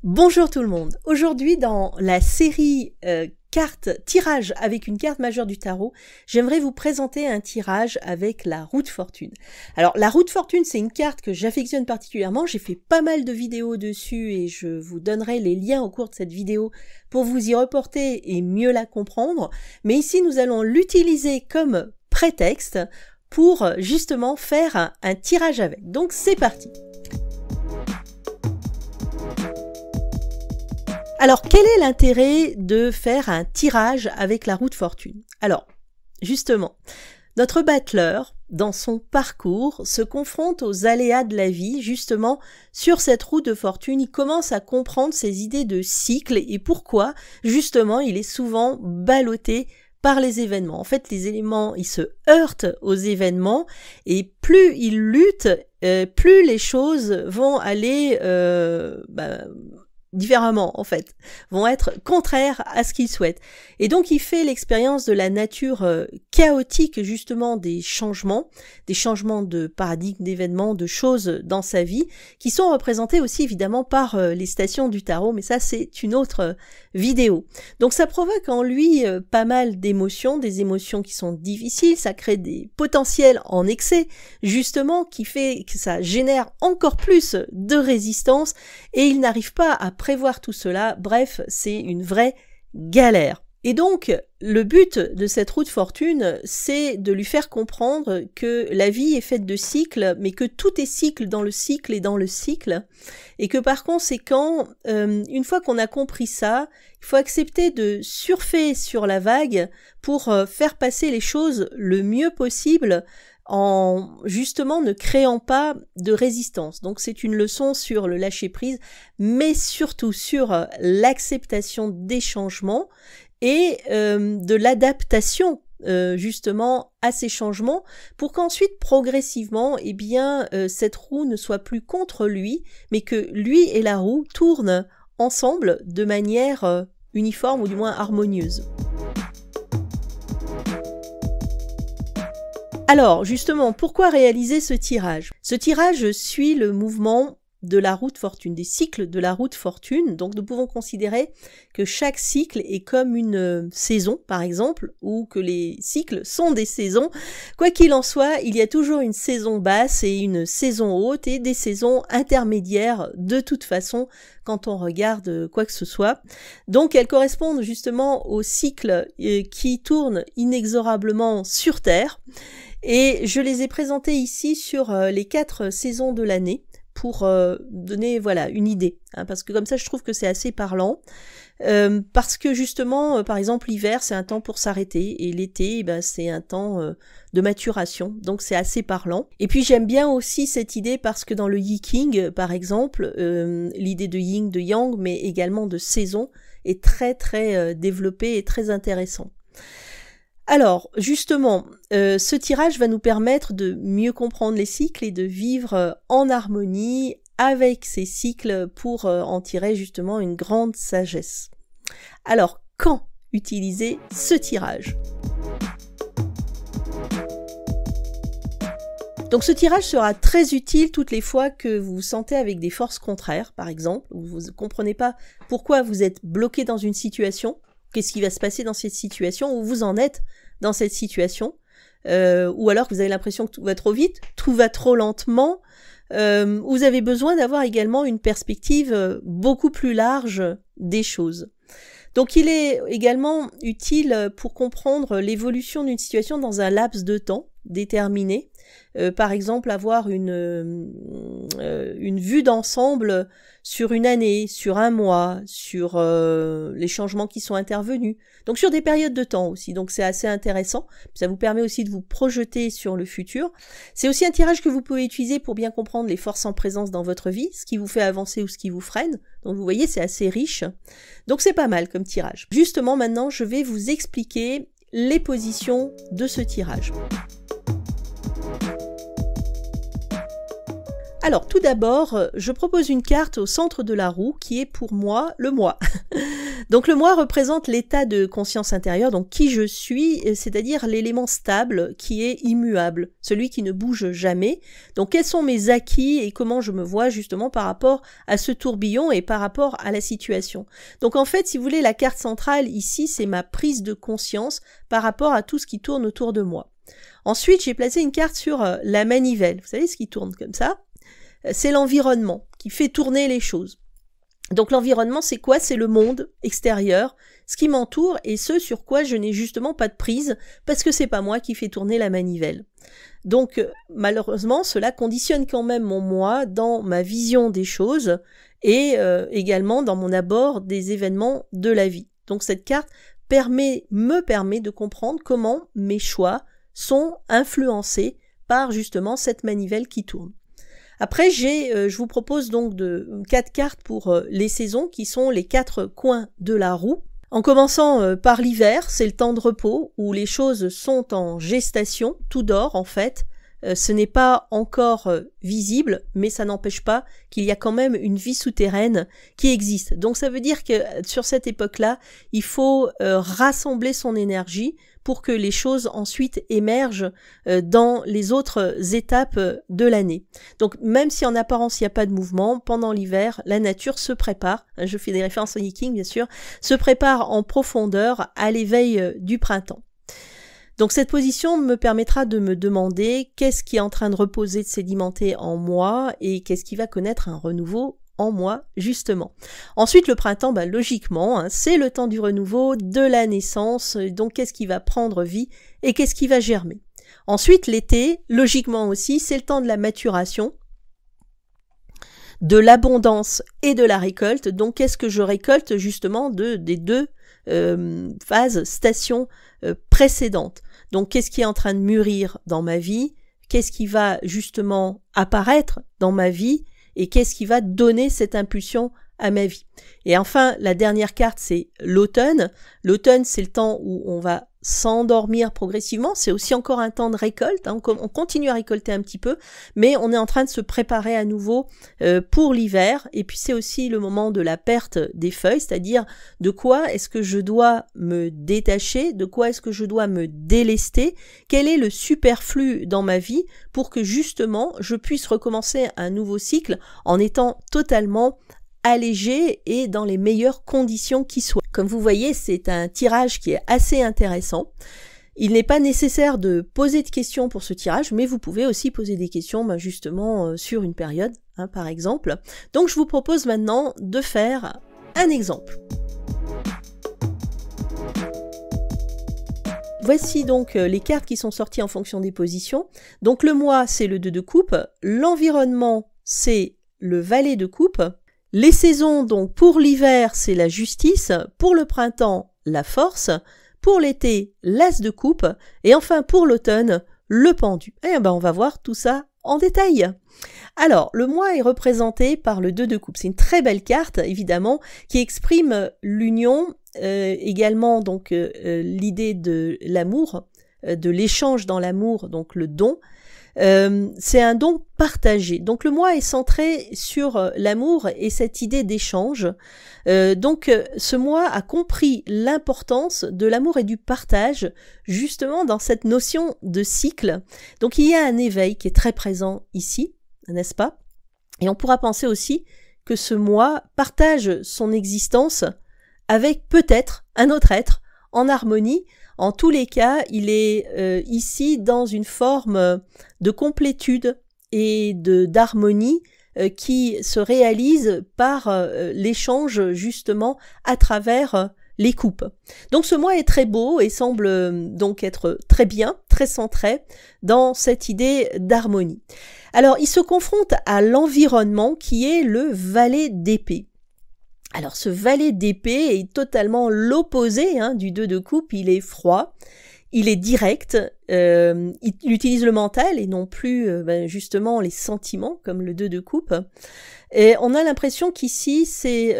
Bonjour tout le monde. Aujourd'hui dans la série cartes tirage avec une carte majeure du tarot, j'aimerais vous présenter un tirage avec la roue de fortune. Alors la roue de fortune, c'est une carte que j'affectionne particulièrement, j'ai fait pas mal de vidéos dessus et je vous donnerai les liens au cours de cette vidéo pour vous y reporter et mieux la comprendre. Mais ici nous allons l'utiliser comme prétexte pour justement faire un tirage avec. Donc c'est parti. Alors, quel est l'intérêt de faire un tirage avec la roue de fortune? Alors, justement, notre battleur, dans son parcours, se confronte aux aléas de la vie, justement, sur cette roue de fortune. Il commence à comprendre ses idées de cycle et pourquoi, justement, il est souvent ballotté par les événements. En fait, les éléments, ils se heurtent aux événements et plus il lutte, plus les choses vont aller différemment en fait, vont être contraires à ce qu'il souhaite. Et donc il fait l'expérience de la nature chaotique justement des changements de paradigme, d'événements, de choses dans sa vie, qui sont représentés aussi évidemment par les stations du tarot, mais ça c'est une autre vidéo. Donc ça provoque en lui pas mal d'émotions, des émotions qui sont difficiles, ça crée des potentiels en excès, justement, qui fait que ça génère encore plus de résistance, et il n'arrive pas à prévoir tout cela. Bref, c'est une vraie galère. Et donc, le but de cette roue de fortune, c'est de lui faire comprendre que la vie est faite de cycles, mais que tout est cycle dans le cycle et dans le cycle, et que par conséquent, une fois qu'on a compris ça, il faut accepter de surfer sur la vague pour faire passer les choses le mieux possible, en justement ne créant pas de résistance. Donc c'est une leçon sur le lâcher-prise, mais surtout sur l'acceptation des changements et de l'adaptation justement à ces changements, pour qu'ensuite progressivement eh bien cette roue ne soit plus contre lui, mais que lui et la roue tournent ensemble de manière uniforme ou du moins harmonieuse. Alors, justement, pourquoi réaliser ce tirage? Ce tirage suit le mouvement de la roue de fortune, des cycles de la roue de fortune. Donc, nous pouvons considérer que chaque cycle est comme une saison, par exemple, ou que les cycles sont des saisons. Quoi qu'il en soit, il y a toujours une saison basse et une saison haute et des saisons intermédiaires de toute façon quand on regarde quoi que ce soit. Donc, elles correspondent justement aux cycles qui tournent inexorablement sur Terre. Et je les ai présentés ici sur les 4 saisons de l'année pour donner voilà une idée, hein, parce que comme ça je trouve que c'est assez parlant, parce que justement par exemple l'hiver c'est un temps pour s'arrêter et l'été c'est un temps de maturation, donc c'est assez parlant. Et puis j'aime bien aussi cette idée parce que dans le Yi King par exemple, l'idée de yin, de yang, mais également de saison est très très développée et très intéressant. Alors, justement, ce tirage va nous permettre de mieux comprendre les cycles et de vivre en harmonie avec ces cycles pour en tirer justement une grande sagesse. Alors, quand utiliser ce tirage? Donc ce tirage sera très utile toutes les fois que vous vous sentez avec des forces contraires, par exemple, où vous ne comprenez pas pourquoi vous êtes bloqué dans une situation. Qu'est-ce qui va se passer dans cette situation, où vous en êtes dans cette situation, ou alors que vous avez l'impression que tout va trop vite, tout va trop lentement, vous avez besoin d'avoir également une perspective beaucoup plus large des choses. Donc il est également utile pour comprendre l'évolution d'une situation dans un laps de temps déterminé, par exemple avoir une vue d'ensemble sur une année, sur un mois, sur les changements qui sont intervenus, donc sur des périodes de temps aussi, donc c'est assez intéressant, ça vous permet aussi de vous projeter sur le futur. C'est aussi un tirage que vous pouvez utiliser pour bien comprendre les forces en présence dans votre vie, ce qui vous fait avancer ou ce qui vous freine, donc vous voyez c'est assez riche, donc c'est pas mal comme tirage. Justement maintenant je vais vous expliquer les positions de ce tirage. Alors tout d'abord, je propose une carte au centre de la roue qui est pour moi le moi. Donc le moi représente l'état de conscience intérieure, donc qui je suis, c'est-à-dire l'élément stable qui est immuable, celui qui ne bouge jamais. Donc quels sont mes acquis et comment je me vois justement par rapport à ce tourbillon et par rapport à la situation. Donc en fait, si vous voulez, la carte centrale ici, c'est ma prise de conscience par rapport à tout ce qui tourne autour de moi. Ensuite, j'ai placé une carte sur la manivelle. Vous savez ce qui tourne comme ça? C'est l'environnement qui fait tourner les choses. Donc l'environnement, c'est quoi? C'est le monde extérieur, ce qui m'entoure et ce sur quoi je n'ai justement pas de prise parce que c'est pas moi qui fais tourner la manivelle. Donc malheureusement, cela conditionne quand même mon moi dans ma vision des choses et également dans mon abord des événements de la vie. Donc cette carte me permet de comprendre comment mes choix sont influencés par justement cette manivelle qui tourne. Après, je vous propose donc 4 cartes pour les saisons qui sont les 4 coins de la roue. En commençant par l'hiver, c'est le temps de repos où les choses sont en gestation, tout dort en fait. Ce n'est pas encore visible, mais ça n'empêche pas qu'il y a quand même une vie souterraine qui existe. Donc ça veut dire que sur cette époque-là, il faut rassembler son énergie pour que les choses ensuite émergent dans les autres étapes de l'année. Donc même si en apparence il n'y a pas de mouvement, pendant l'hiver, la nature se prépare, je fais des références au Yi bien sûr, se prépare en profondeur à l'éveil du printemps. Donc cette position me permettra de me demander qu'est-ce qui est en train de reposer, de sédimenter en moi et qu'est-ce qui va connaître un renouveau en moi, justement. Ensuite, le printemps, logiquement, c'est le temps du renouveau, de la naissance, donc qu'est-ce qui va prendre vie et qu'est-ce qui va germer. Ensuite, l'été, logiquement aussi, c'est le temps de la maturation, de l'abondance et de la récolte. Donc, qu'est-ce que je récolte, justement, des deux phases, stations précédentes. Donc, qu'est-ce qui est en train de mûrir dans ma vie? Qu'est-ce qui va, justement, apparaître dans ma vie? Et qu'est-ce qui va donner cette impulsion à ma vie. Et enfin, la dernière carte, c'est l'automne. L'automne, c'est le temps où on va s'endormir progressivement. C'est aussi encore un temps de récolte. On continue à récolter un petit peu, mais on est en train de se préparer à nouveau pour l'hiver. Et puis, c'est aussi le moment de la perte des feuilles, c'est-à-dire de quoi est-ce que je dois me détacher, de quoi est-ce que je dois me délester, quel est le superflu dans ma vie pour que justement je puisse recommencer un nouveau cycle en étant totalement allégé et dans les meilleures conditions qui soient. Comme vous voyez, c'est un tirage qui est assez intéressant. Il n'est pas nécessaire de poser de questions pour ce tirage, mais vous pouvez aussi poser des questions justement sur une période, par exemple. Donc je vous propose maintenant de faire un exemple. Voici donc les cartes qui sont sorties en fonction des positions. Donc le mois, c'est le 2 de coupe. L'environnement, c'est le valet de coupe. Les saisons, donc pour l'hiver, c'est la justice, pour le printemps, la force, pour l'été, l'as de coupe, et enfin pour l'automne, le pendu. Et on va voir tout ça en détail. Alors, le mois est représenté par le 2 de coupe. C'est une très belle carte, évidemment, qui exprime l'union, également donc l'idée de l'amour, de l'échange dans l'amour, donc le don. C'est un don partagé. Donc le moi est centré sur l'amour et cette idée d'échange. Donc ce moi a compris l'importance de l'amour et du partage justement dans cette notion de cycle. Donc il y a un éveil qui est très présent ici, n'est-ce pas? Et on pourra penser aussi que ce moi partage son existence avec peut-être un autre être en harmonie. En tous les cas, il est ici dans une forme de complétude et d'harmonie qui se réalise par l'échange justement à travers les coupes. Donc ce moi est très beau et semble donc être très bien, très centré dans cette idée d'harmonie. Alors il se confronte à l'environnement qui est le valet d'épée. Alors ce valet d'épée est totalement l'opposé du 2 de coupe, il est froid, il est direct, il utilise le mental et non plus justement les sentiments comme le 2 de coupe. Et on a l'impression qu'ici c'est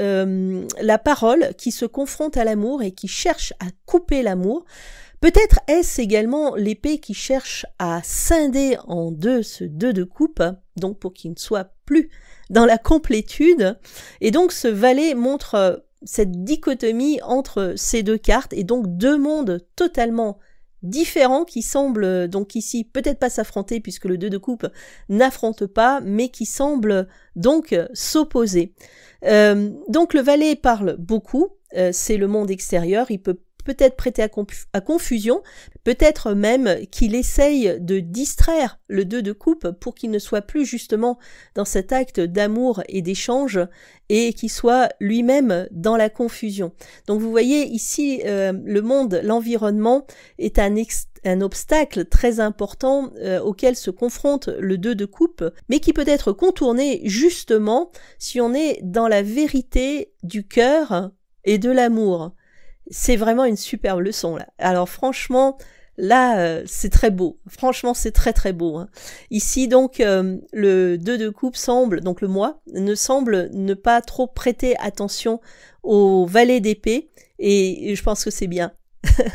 la parole qui se confronte à l'amour et qui cherche à couper l'amour. Peut-être est-ce également l'épée qui cherche à scinder en deux ce 2 de coupe, donc pour qu'il ne soit plus dans la complétude. Et donc ce valet montre cette dichotomie entre ces deux cartes, et donc deux mondes totalement différents qui semblent donc ici peut-être pas s'affronter puisque le 2 de coupe n'affronte pas, mais qui semblent donc s'opposer. Donc le valet parle beaucoup, c'est le monde extérieur, il peut peut-être prêter à confusion, peut-être même qu'il essaye de distraire le 2 de coupe pour qu'il ne soit plus justement dans cet acte d'amour et d'échange et qu'il soit lui-même dans la confusion. Donc vous voyez ici le monde, l'environnement est un obstacle très important auquel se confronte le 2 de coupe, mais qui peut être contourné justement si on est dans la vérité du cœur et de l'amour. C'est vraiment une superbe leçon là. Alors franchement, là c'est très beau. Franchement, c'est très très beau. Hein. Ici donc le 2 de coupe semble, donc le moi, ne semble ne pas trop prêter attention au valet d'épée et je pense que c'est bien.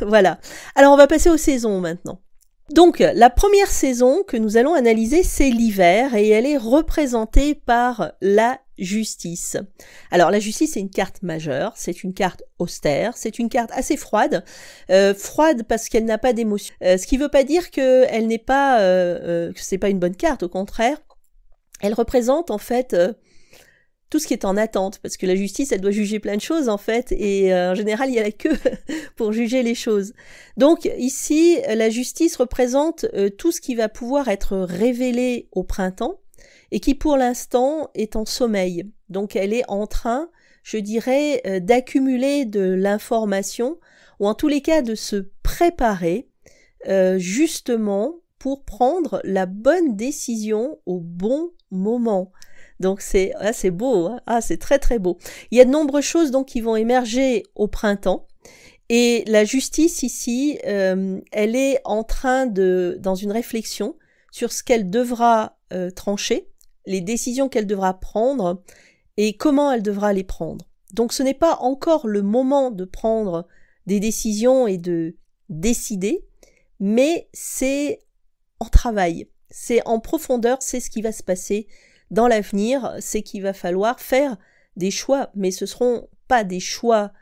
Voilà. Alors on va passer aux saisons maintenant. Donc la première saison que nous allons analyser, c'est l'hiver et elle est représentée par la justice. Alors la justice, c'est une carte majeure, c'est une carte austère, c'est une carte assez froide, froide parce qu'elle n'a pas d'émotion. Ce qui veut pas dire qu'elle n'est pas, que c'est pas une bonne carte, au contraire. Elle représente en fait tout ce qui est en attente, parce que la justice, elle doit juger plein de choses en fait, et en général, il y a la queue pour juger les choses. Donc ici, la justice représente tout ce qui va pouvoir être révélé au printemps, et qui pour l'instant est en sommeil. Donc elle est en train, je dirais, d'accumuler de l'information, ou en tous les cas de se préparer justement pour prendre la bonne décision au bon moment. Donc c'est beau, hein, c'est très très beau. Il y a de nombreuses choses donc qui vont émerger au printemps. Et la justice ici, elle est en train dans une réflexion sur ce qu'elle devra trancher, les décisions qu'elle devra prendre et comment elle devra les prendre. Donc ce n'est pas encore le moment de prendre des décisions et de décider, mais c'est en travail, c'est en profondeur, c'est ce qui va se passer dans l'avenir, c'est qu'il va falloir faire des choix, mais ce seront pas des choix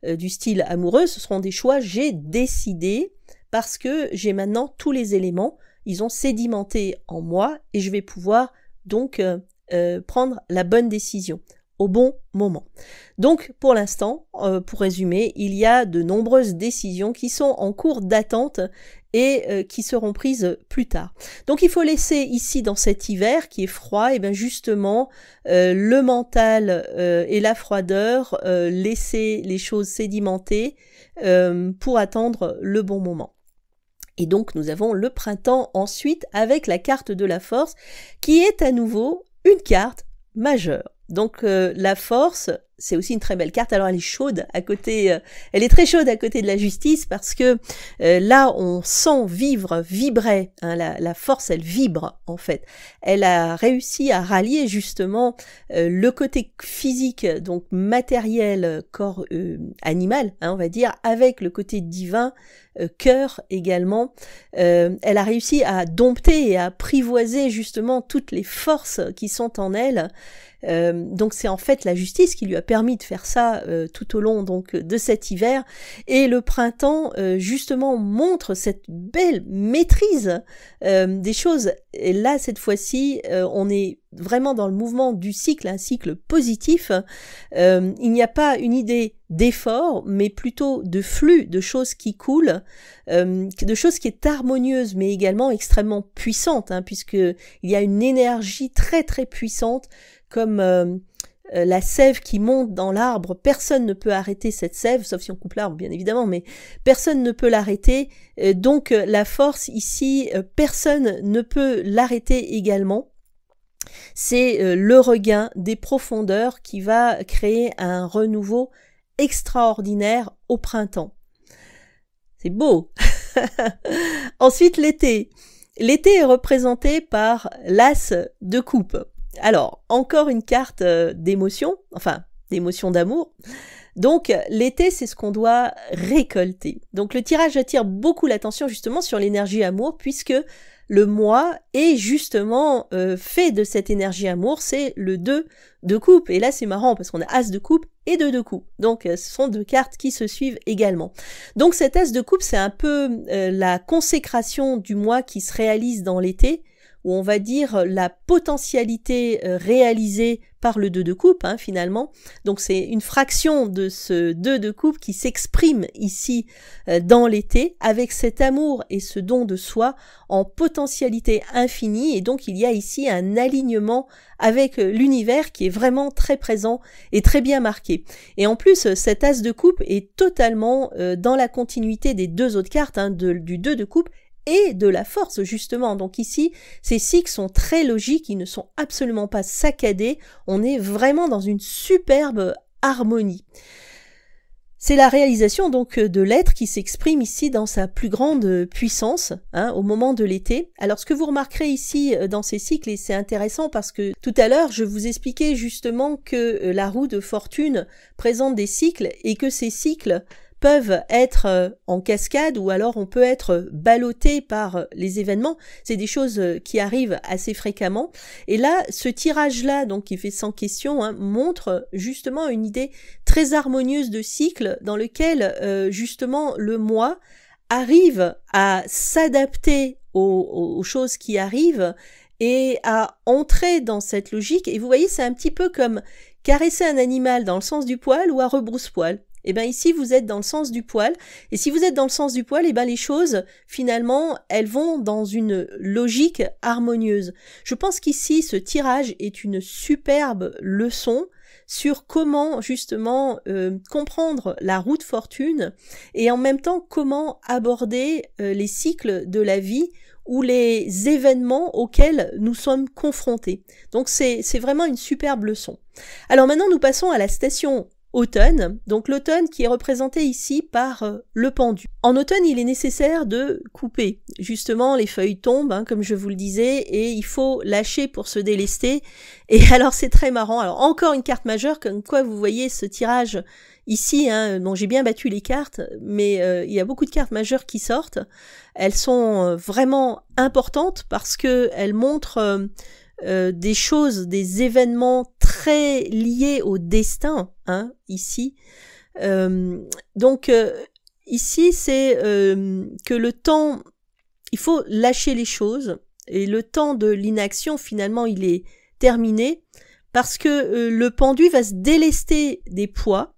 du style amoureux, ce seront des choix j'ai décidé parce que j'ai maintenant tous les éléments, ils ont sédimenté en moi et je vais pouvoir donc prendre la bonne décision au bon moment. Donc pour l'instant, pour résumer, il y a de nombreuses décisions qui sont en cours d'attente et qui seront prises plus tard. Donc il faut laisser ici dans cet hiver qui est froid, et bien justement le mental et la froideur, laisser les choses sédimenter pour attendre le bon moment. Et donc nous avons le printemps ensuite avec la carte de la force qui est à nouveau une carte majeure. Donc la force, c'est aussi une très belle carte. Alors elle est chaude à côté, elle est très chaude à côté de la justice parce que là on sent vibrer, hein, la force elle vibre en fait. Elle a réussi à rallier justement le côté physique, donc matériel, corps animal, hein, on va dire, avec le côté divin, cœur également. Elle a réussi à dompter et à apprivoiser justement toutes les forces qui sont en elle. Donc c'est en fait la justice qui lui a permis de faire ça tout au long donc de cet hiver, et le printemps justement montre cette belle maîtrise des choses. Et là cette fois-ci on est vraiment dans le mouvement du cycle, un cycle positif. Il n'y a pas une idée d'effort, mais plutôt de flux, de choses qui coulent, de choses qui est harmonieuse, mais également extrêmement puissante, hein, puisque il y a une énergie très très puissante, comme la sève qui monte dans l'arbre. Personne ne peut arrêter cette sève, sauf si on coupe l'arbre bien évidemment, mais personne ne peut l'arrêter. Donc la force ici, personne ne peut l'arrêter également. C'est le regain des profondeurs qui va créer un renouveau extraordinaire au printemps. C'est beau. Ensuite l'été. L'été est représenté par l'as de coupe. Alors, encore une carte d'émotion, enfin d'émotion d'amour. Donc l'été, c'est ce qu'on doit récolter. Donc le tirage attire beaucoup l'attention justement sur l'énergie amour, puisque le moi est justement fait de cette énergie amour, c'est le 2 de coupe. Et là c'est marrant parce qu'on a As de coupe et 2 de coupe. Donc ce sont deux cartes qui se suivent également. Donc cet As de coupe, c'est un peu la consécration du moi qui se réalise dans l'été, où on va dire la potentialité réalisée par le 2 de coupe, hein, finalement. Donc c'est une fraction de ce 2 de coupe qui s'exprime ici dans l'été, avec cet amour et ce don de soi en potentialité infinie, et donc il y a ici un alignement avec l'univers qui est vraiment très présent et très bien marqué. Et en plus, cet As de coupe est totalement dans la continuité des deux autres cartes, hein, du 2 de coupe, et de la force, justement. Donc ici, ces cycles sont très logiques, ils ne sont absolument pas saccadés, on est vraiment dans une superbe harmonie. C'est la réalisation donc de l'être qui s'exprime ici dans sa plus grande puissance, hein, au moment de l'été. Alors ce que vous remarquerez ici dans ces cycles, et c'est intéressant parce que tout à l'heure je vous expliquais justement que la roue de fortune présente des cycles et que ces cycles peuvent être en cascade, ou alors on peut être ballotté par les événements. C'est des choses qui arrivent assez fréquemment. Et là, ce tirage-là, donc qui fait 100 questions, hein, montre justement une idée très harmonieuse de cycle dans lequel justement le moi arrive à s'adapter aux choses qui arrivent et à entrer dans cette logique. Et vous voyez, c'est un petit peu comme caresser un animal dans le sens du poil ou à rebrousse-poil. Et bien ici, vous êtes dans le sens du poil. Et si vous êtes dans le sens du poil, et bien les choses, finalement, elles vont dans une logique harmonieuse. Je pense qu'ici, ce tirage est une superbe leçon sur comment, justement, comprendre la roue de fortune et en même temps, comment aborder les cycles de la vie ou les événements auxquels nous sommes confrontés. Donc c'est vraiment une superbe leçon. Alors maintenant, nous passons à la station automne, donc l'automne qui est représenté ici par le pendu. En automne, il est nécessaire de couper. Justement, les feuilles tombent, hein, comme je vous le disais, et il faut lâcher pour se délester. Et alors, c'est très marrant. Alors, encore une carte majeure, comme quoi vous voyez ce tirage ici, hein, bon, j'ai bien battu les cartes, mais il y a beaucoup de cartes majeures qui sortent. Elles sont vraiment importantes parce que elles montrent des choses, des événements très liés au destin, hein, ici. Donc, ici, c'est que le temps, il faut lâcher les choses, et le temps de l'inaction, finalement, il est terminé, parce que le pendu va se délester des poids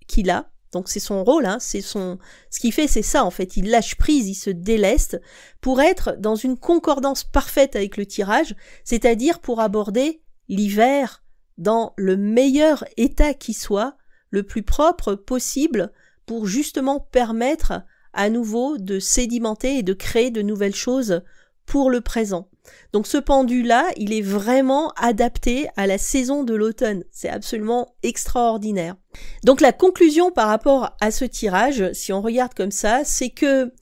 qu'il a. Donc c'est son rôle, hein, ce qu'il fait, c'est ça en fait, il lâche prise, il se déleste pour être dans une concordance parfaite avec le tirage, c'est-à-dire pour aborder l'hiver dans le meilleur état qui soit, le plus propre possible, pour justement permettre à nouveau de sédimenter et de créer de nouvelles choses pour le présent. Donc ce pendu-là, il est vraiment adapté à la saison de l'automne. C'est absolument extraordinaire. Donc la conclusion par rapport à ce tirage, si on regarde comme ça, c'est que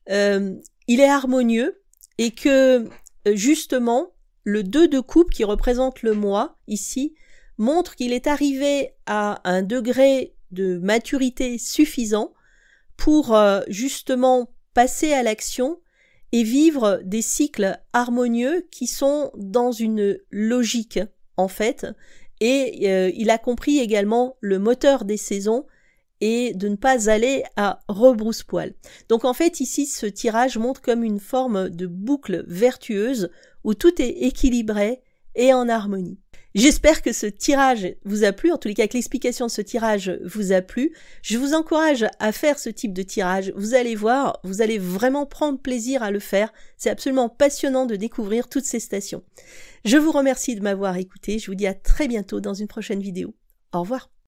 il est harmonieux et que justement le 2 de coupe qui représente le moi ici montre qu'il est arrivé à un degré de maturité suffisant pour justement passer à l'action et vivre des cycles harmonieux qui sont dans une logique, en fait, et il a compris également le moteur des saisons et de ne pas aller à rebrousse-poil. Donc en fait, ici, ce tirage montre comme une forme de boucle vertueuse où tout est équilibré et en harmonie. J'espère que ce tirage vous a plu, en tous les cas que l'explication de ce tirage vous a plu. Je vous encourage à faire ce type de tirage. Vous allez voir, vous allez vraiment prendre plaisir à le faire. C'est absolument passionnant de découvrir toutes ces stations. Je vous remercie de m'avoir écouté. Je vous dis à très bientôt dans une prochaine vidéo. Au revoir.